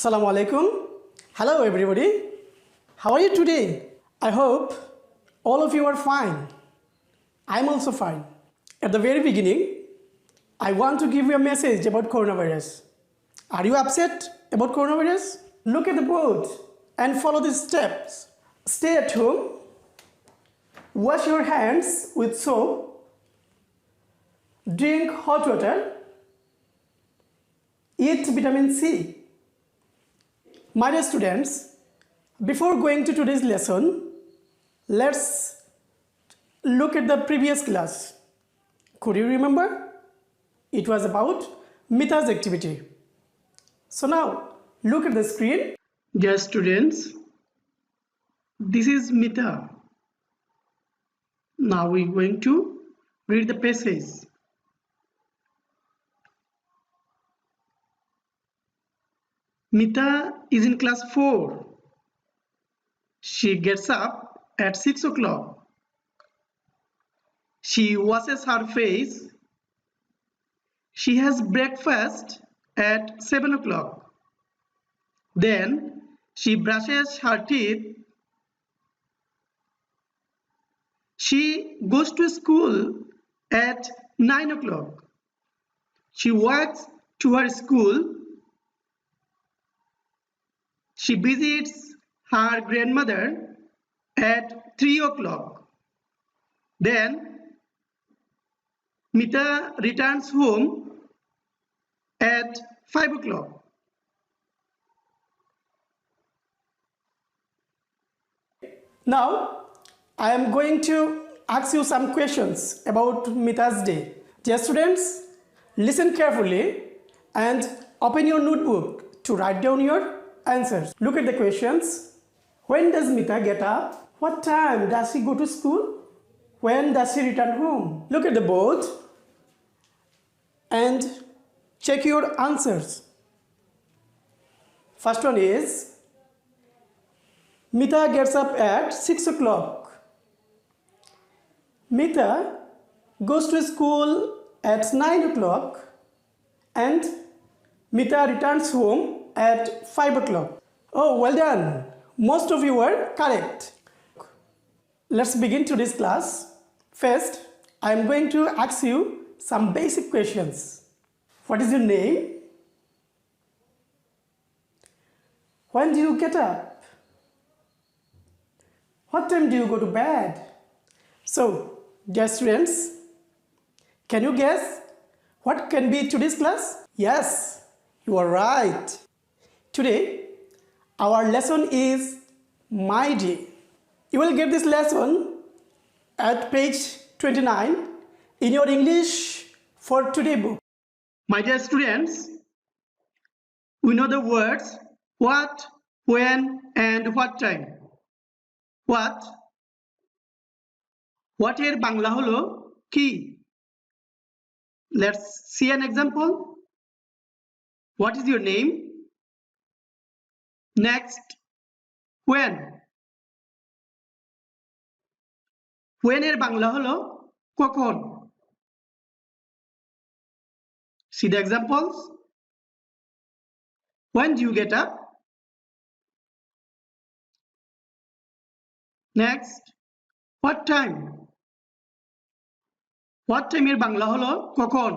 Assalamu alaikum. Hello everybody. How are you today? I hope all of you are fine. I'm also fine. At the very beginning, I want to give you a message about coronavirus. Are you upset about coronavirus? Look at the board and follow these steps. Stay at home. Wash your hands with soap. Drink hot water. Eat vitamin C. My dear students, before going to today's lesson, let's look at the previous class. Could you remember? It was about Mita's activity. So now, look at the screen. Dear students, this is Mita. Now we're going to read the passage. Mita is in class 4. She gets up at 6 o'clock. She washes her face. She has breakfast at 7 o'clock. Then she brushes her teeth. She goes to school at 9 o'clock. She walks to her school. She visits her grandmother at 3 o'clock. Then Mita returns home at 5 o'clock. Now, I am going to ask you some questions about Mita's day. Dear students, listen carefully and open your notebook to write down your answers. Look at the questions. When does Mita get up? What time does she go to school? When does she return home? Look at the board and check your answers. First one is, Mita gets up at 6 o'clock. Mita goes to school at 9 o'clock and Mita returns home at 5 o'clock. Oh, well done. Most of you were correct. Let's begin today's class. First, I am going to ask you some basic questions. What is your name? When do you get up? What time do you go to bed? So, dear students, can you guess what can be today's class? Yes, you are right. Today, our lesson is My Day. You will get this lesson at page 29 in your English for Today book. My dear students, we know the words what, when, and what time. What? What এর বাংলা হলো কি? Let's see an example. What is your name? Next, when? When এর বাংলা হলো কখন? See the examples. When do you get up? Next, what time? What time এর বাংলা হলো কখন?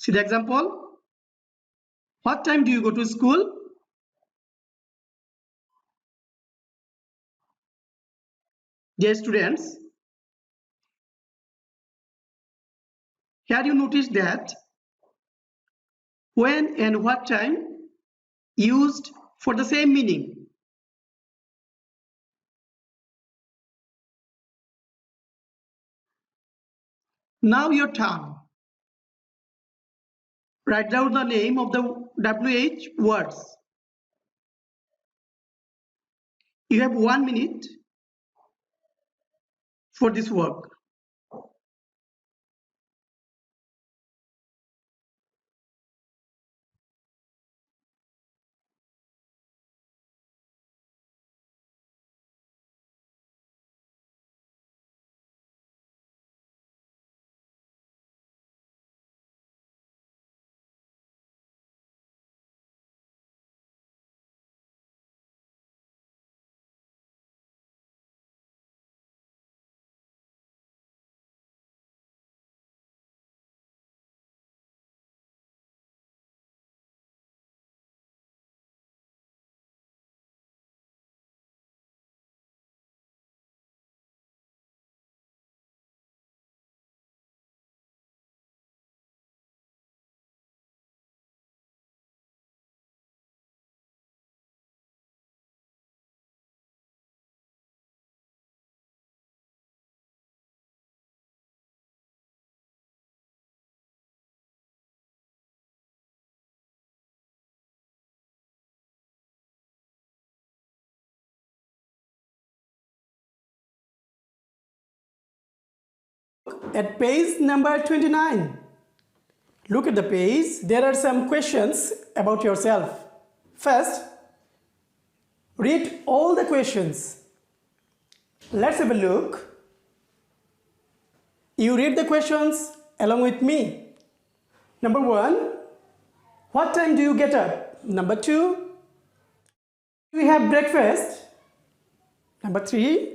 See the example. What time do you go to school? Dear students, here you notice that when and what time used for the same meaning. Now your turn. Write down the name of the WH words. You have 1 minute for this work. At page number 29. Look at the page. There are some questions about yourself. First, read all the questions. Let's have a look. You read the questions along with me. Number 1, what time do you get up? Number 2, do you have breakfast? Number 3,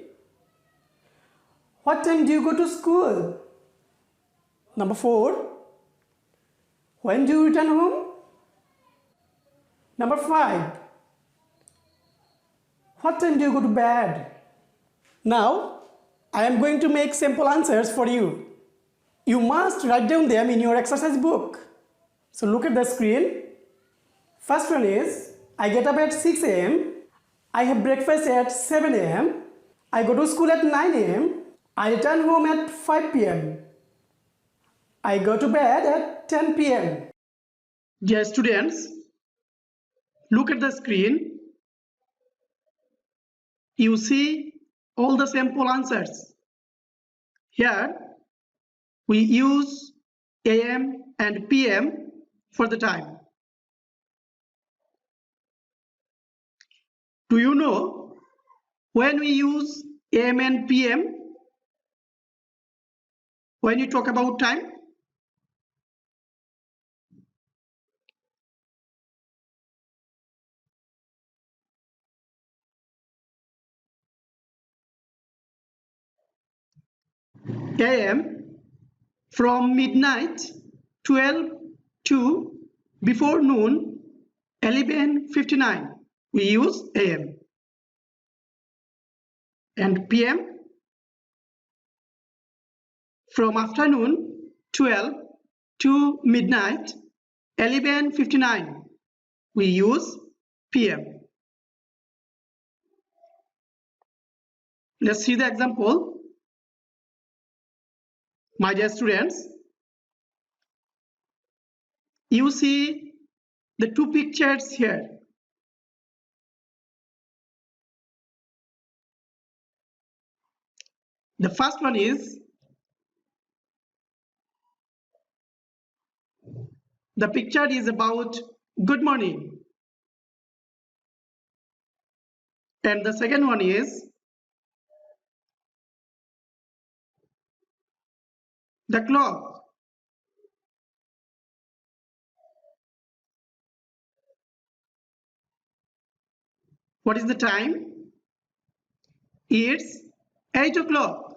what time do you go to school? Number 4, when do you return home? Number 5, what time do you go to bed? Now, I am going to make simple answers for you. You must write down them in your exercise book. So look at the screen. First one is, I get up at 6 a.m. I have breakfast at 7 a.m. I go to school at 9 a.m. I return home at 5 p.m. I go to bed at 10 p.m. Dear students, look at the screen. You see all the simple answers. Here, we use AM and PM for the time. Do you know when we use AM and PM? When you talk about time? AM from midnight 12 to before noon 11:59. We use AM. And PM from afternoon 12 to midnight 11:59. We use PM. Let's see the example. My dear students, you see the two pictures here. The first one is the picture is about good morning. And the second one is the clock. What is the time? It's 8 o'clock.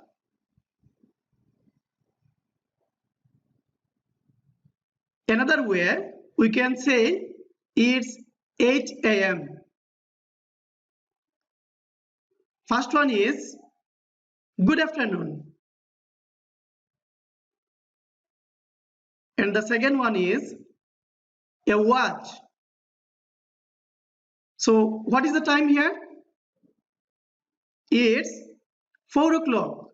Another way, we can say it's 8 a.m. First one is good afternoon. And the second one is a watch. So what is the time here? It's 4 o'clock.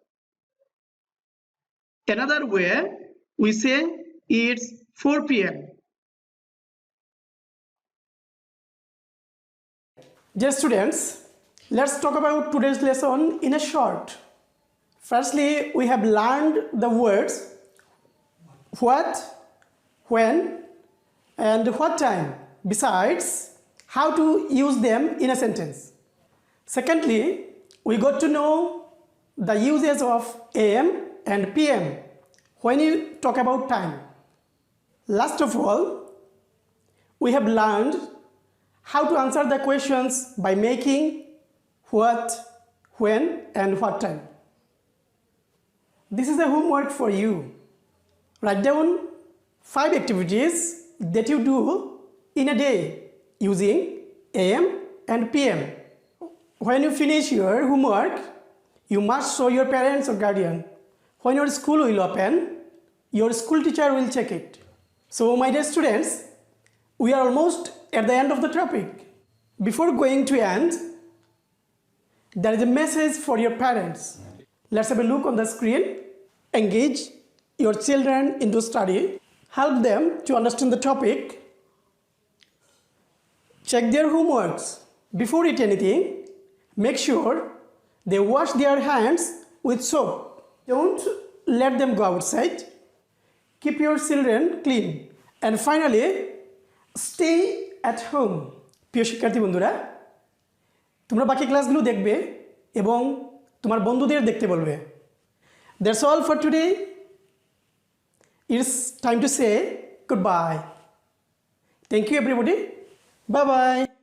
Another way, we say it's 4 p.m. Dear students, let's talk about today's lesson in a short. Firstly, we have learned the words what, when, and what time, besides how to use them in a sentence. Secondly, we got to know the uses of AM and PM when you talk about time. Last of all, we have learned how to answer the questions by making what, when, and what time. This is the homework for you. Write down 5 activities that you do in a day using AM and PM. When you finish your homework, you must show your parents or guardian. When your school will open, your school teacher will check it. So my dear students, we are almost at the end of the topic. Before going to end, there is a message for your parents. Let's have a look on the screen. Engage your children into study. Help them to understand the topic. Check their homeworks. Before eating anything, make sure they wash their hands with soap. Don't let them go outside. Keep your children clean. And finally, stay at home. প্রিয় শিক্ষার্থী বন্ধুরা, তোমরা বাকি ক্লাসগুলো দেখবে এবং তোমার বন্ধুদের দেখতে বলবে। That's all for today. It's time to say goodbye. Thank you everybody. Bye bye.